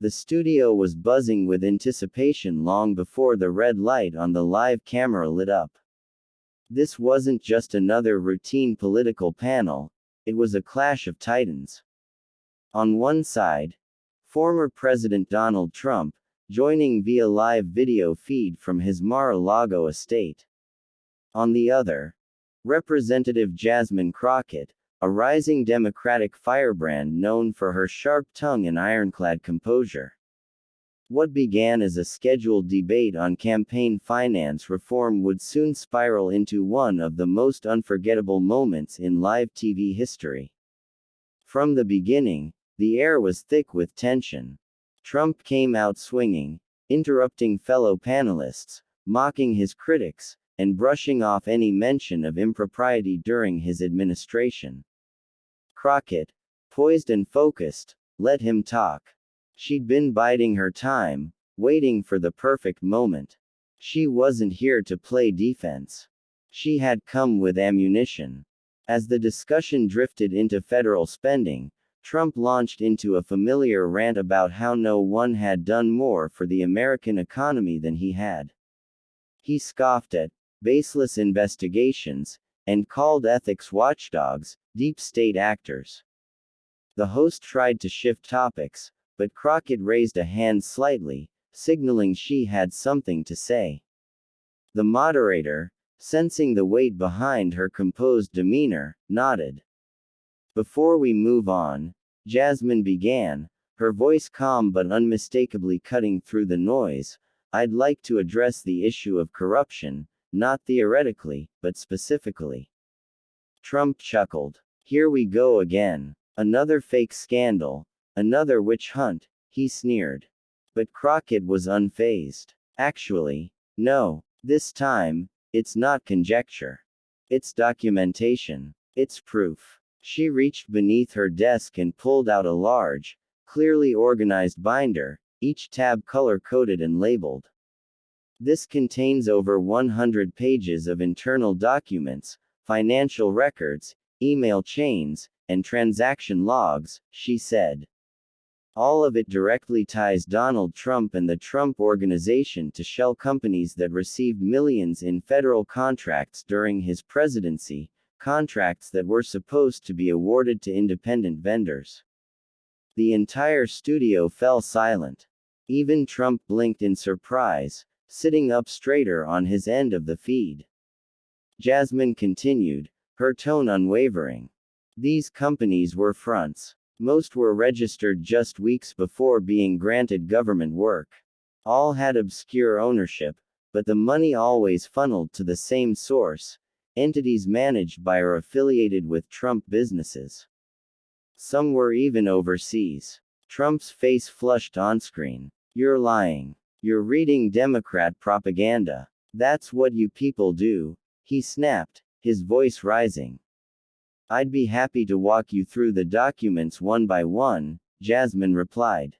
The studio was buzzing with anticipation long before the red light on the live camera lit up. This wasn't just another routine political panel, it was a clash of titans. On one side, former President Donald Trump, joining via live video feed from his Mar-a-Lago estate. On the other, Representative Jasmine Crockett, a rising Democratic firebrand known for her sharp tongue and ironclad composure. What began as a scheduled debate on campaign finance reform would soon spiral into one of the most unforgettable moments in live TV history. From the beginning, the air was thick with tension. Trump came out swinging, interrupting fellow panelists, mocking his critics, and brushing off any mention of impropriety during his administration. Crockett, poised and focused, let him talk. She'd been biding her time, waiting for the perfect moment. She wasn't here to play defense. She had come with ammunition. As the discussion drifted into federal spending, Trump launched into a familiar rant about how no one had done more for the American economy than he had. He scoffed at baseless investigations, and called ethics watchdogs deep state actors. The host tried to shift topics, but Crockett raised a hand slightly, signaling she had something to say. The moderator, sensing the weight behind her composed demeanor, nodded. Before we move on, Jasmine began, her voice calm but unmistakably cutting through the noise, I'd like to address the issue of corruption, not theoretically, but specifically. Trump chuckled. Here we go again. Another fake scandal. Another witch hunt, he sneered. But Crockett was unfazed. Actually, no, this time, it's not conjecture. It's documentation. It's proof. She reached beneath her desk and pulled out a large, clearly organized binder, each tab color-coded and labeled. This contains over 100 pages of internal documents, financial records, email chains, and transaction logs, she said. All of it directly ties Donald Trump and the Trump Organization to shell companies that received millions in federal contracts during his presidency, contracts that were supposed to be awarded to independent vendors. The entire studio fell silent. Even Trump blinked in surprise, sitting up straighter on his end of the feed. Jasmine continued, her tone unwavering. These companies were fronts. Most were registered just weeks before being granted government work. All had obscure ownership, but the money always funneled to the same source, entities managed by or affiliated with Trump businesses. Some were even overseas. Trump's face flushed on-screen. You're lying. You're reading Democrat propaganda. That's what you people do, he snapped, his voice rising. I'd be happy to walk you through the documents one by one, Jasmine replied.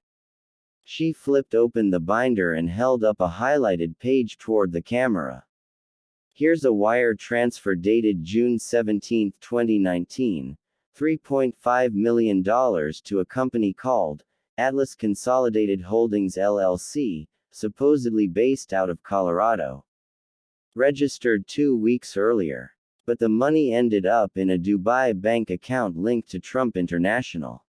She flipped open the binder and held up a highlighted page toward the camera. Here's a wire transfer dated June 17, 2019, $3.5 million to a company called Atlas Consolidated Holdings LLC, supposedly based out of Colorado. Registered 2 weeks earlier. But the money ended up in a Dubai bank account linked to Trump International.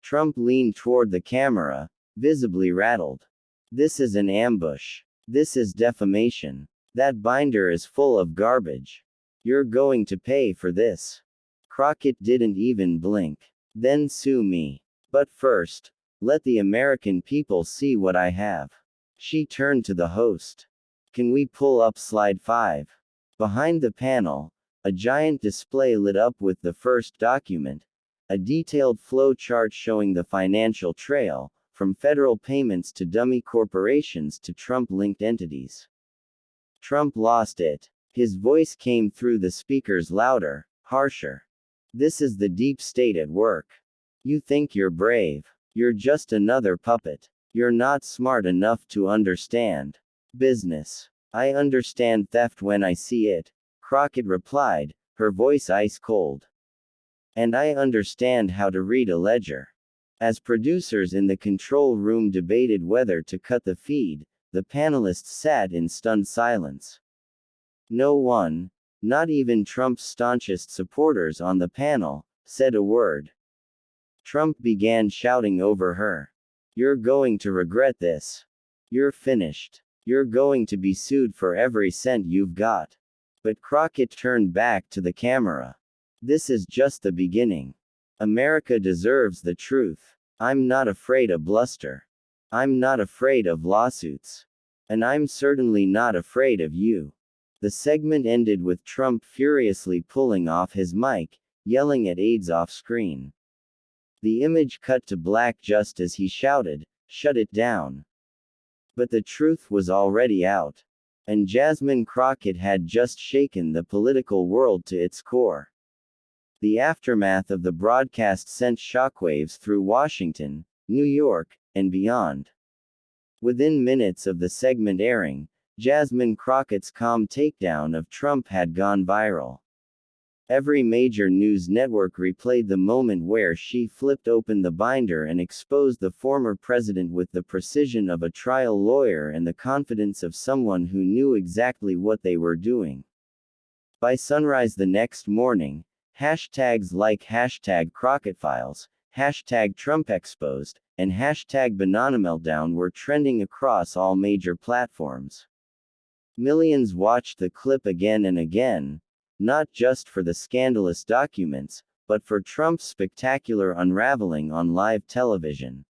Trump leaned toward the camera, visibly rattled. This is an ambush. This is defamation. That binder is full of garbage. You're going to pay for this. Crockett didn't even blink. Then sue me. But first, let the American people see what I have. She turned to the host. Can we pull up slide 5? Behind the panel, a giant display lit up with the first document, a detailed flow chart showing the financial trail, from federal payments to dummy corporations to Trump-linked entities. Trump lost it. His voice came through the speakers louder, harsher. This is the deep state at work. You think you're brave. You're just another puppet. You're not smart enough to understand business. I understand theft when I see it, Crockett replied, her voice ice cold. And I understand how to read a ledger. As producers in the control room debated whether to cut the feed, the panelists sat in stunned silence. No one, not even Trump's staunchest supporters on the panel, said a word. Trump began shouting over her. "You're going to regret this. You're finished. You're going to be sued for every cent you've got." But Crockett turned back to the camera. "This is just the beginning. America deserves the truth. I'm not afraid of bluster. I'm not afraid of lawsuits. And I'm certainly not afraid of you." The segment ended with Trump furiously pulling off his mic, yelling at aides off screen. The image cut to black just as he shouted, "Shut it down." But the truth was already out. And Jasmine Crockett had just shaken the political world to its core. The aftermath of the broadcast sent shockwaves through Washington, New York, and beyond. Within minutes of the segment airing, Jasmine Crockett's calm takedown of Trump had gone viral. Every major news network replayed the moment where she flipped open the binder and exposed the former president with the precision of a trial lawyer and the confidence of someone who knew exactly what they were doing. By sunrise the next morning, hashtags like #CrockettFiles, #TrumpExposed, and #BananaMeltdown were trending across all major platforms. Millions watched the clip again and again, not just for the scandalous documents, but for Trump's spectacular unraveling on live television.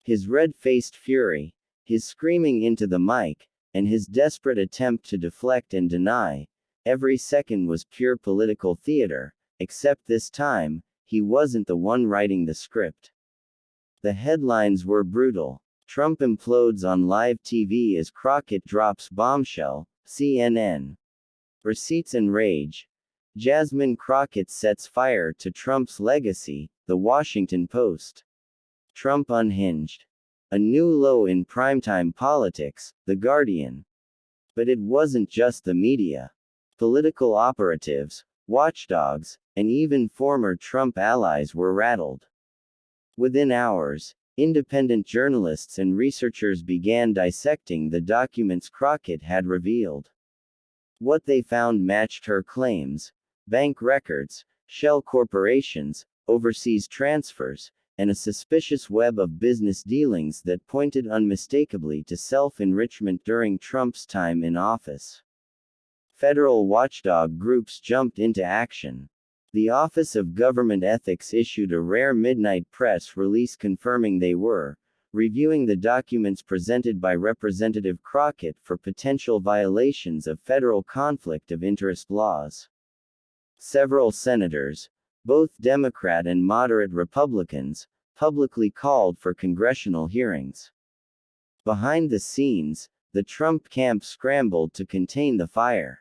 His red-faced fury, his screaming into the mic, and his desperate attempt to deflect and deny, every second was pure political theater, except this time, he wasn't the one writing the script. The headlines were brutal. Trump implodes on live TV as Crockett drops bombshell, CNN. Receipts and rage. Jasmine Crockett sets fire to Trump's legacy, The Washington Post. Trump unhinged. A new low in primetime politics, The Guardian. But it wasn't just the media. Political operatives, watchdogs, and even former Trump allies were rattled. Within hours, independent journalists and researchers began dissecting the documents Crockett had revealed. What they found matched her claims: bank records, shell corporations, overseas transfers, and a suspicious web of business dealings that pointed unmistakably to self-enrichment during Trump's time in office. Federal watchdog groups jumped into action. The Office of Government Ethics issued a rare midnight press release confirming they were reviewing the documents presented by Representative Crockett for potential violations of federal conflict of interest laws. Several senators, both Democrat and moderate Republicans, publicly called for congressional hearings. Behind the scenes, the Trump camp scrambled to contain the fire.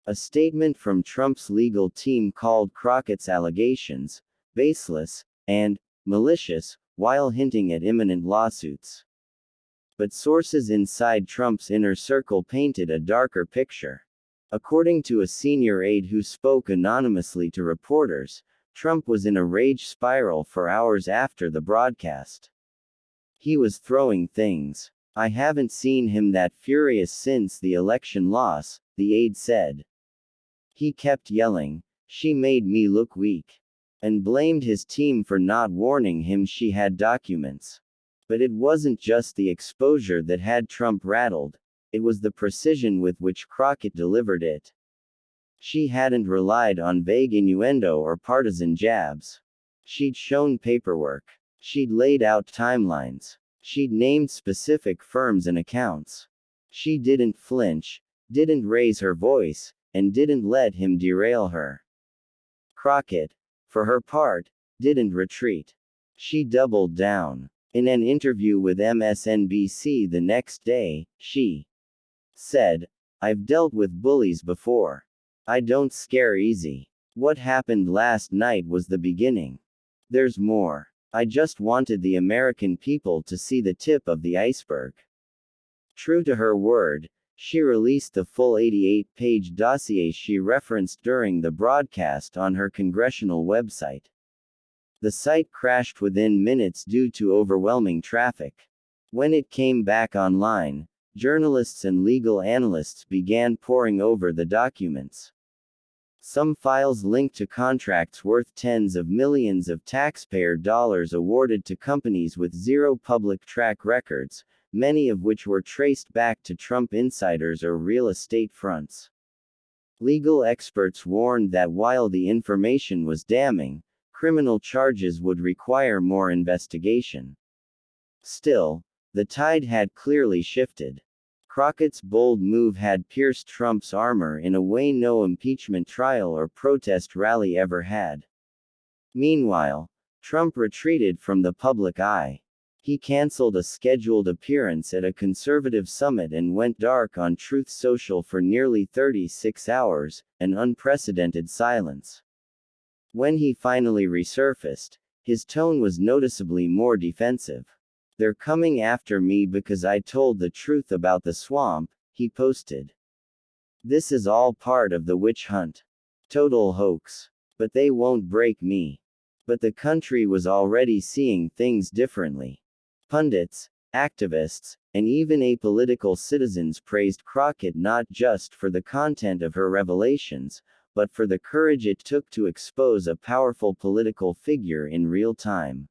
A statement from Trump's legal team called Crockett's allegations baseless and malicious, while hinting at imminent lawsuits. But sources inside Trump's inner circle painted a darker picture. According to a senior aide who spoke anonymously to reporters, Trump was in a rage spiral for hours after the broadcast. He was throwing things. "I haven't seen him that furious since the election loss," the aide said. He kept yelling, "She made me look weak," and blamed his team for not warning him she had documents. But it wasn't just the exposure that had Trump rattled, it was the precision with which Crockett delivered it. She hadn't relied on vague innuendo or partisan jabs. She'd shown paperwork. She'd laid out timelines. She'd named specific firms and accounts. She didn't flinch, didn't raise her voice, and didn't let him derail her. Crockett, for her part, didn't retreat. She doubled down. In an interview with MSNBC the next day, she said, "I've dealt with bullies before. I don't scare easy. What happened last night was the beginning. There's more. I just wanted the American people to see the tip of the iceberg." True to her word, she released the full 88-page dossier she referenced during the broadcast on her congressional website. The site crashed within minutes due to overwhelming traffic. When it came back online, journalists and legal analysts began poring over the documents. Some files linked to contracts worth tens of millions of taxpayer dollars awarded to companies with zero public track records, many of which were traced back to Trump insiders or real estate fronts. Legal experts warned that while the information was damning, criminal charges would require more investigation. Still, the tide had clearly shifted. Crockett's bold move had pierced Trump's armor in a way no impeachment trial or protest rally ever had. Meanwhile, Trump retreated from the public eye. He canceled a scheduled appearance at a conservative summit and went dark on Truth Social for nearly 36 hours, an unprecedented silence. When he finally resurfaced, his tone was noticeably more defensive. "They're coming after me because I told the truth about the swamp," he posted. "This is all part of the witch hunt. Total hoax. But they won't break me." But the country was already seeing things differently. Pundits, activists, and even apolitical citizens praised Crockett not just for the content of her revelations, but for the courage it took to expose a powerful political figure in real time.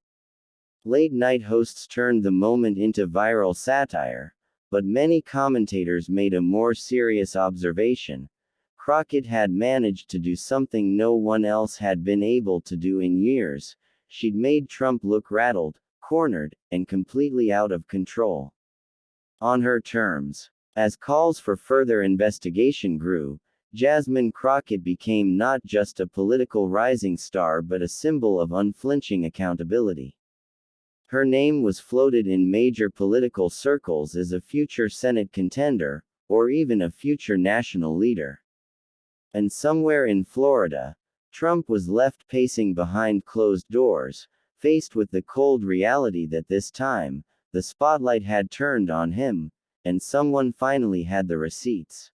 Late-night hosts turned the moment into viral satire, but many commentators made a more serious observation. Crockett had managed to do something no one else had been able to do in years. She'd made Trump look rattled, cornered, and completely out of control. On her terms. As calls for further investigation grew, Jasmine Crockett became not just a political rising star but a symbol of unflinching accountability. Her name was floated in major political circles as a future Senate contender, or even a future national leader. And somewhere in Florida, Trump was left pacing behind closed doors, faced with the cold reality that this time, the spotlight had turned on him, and someone finally had the receipts.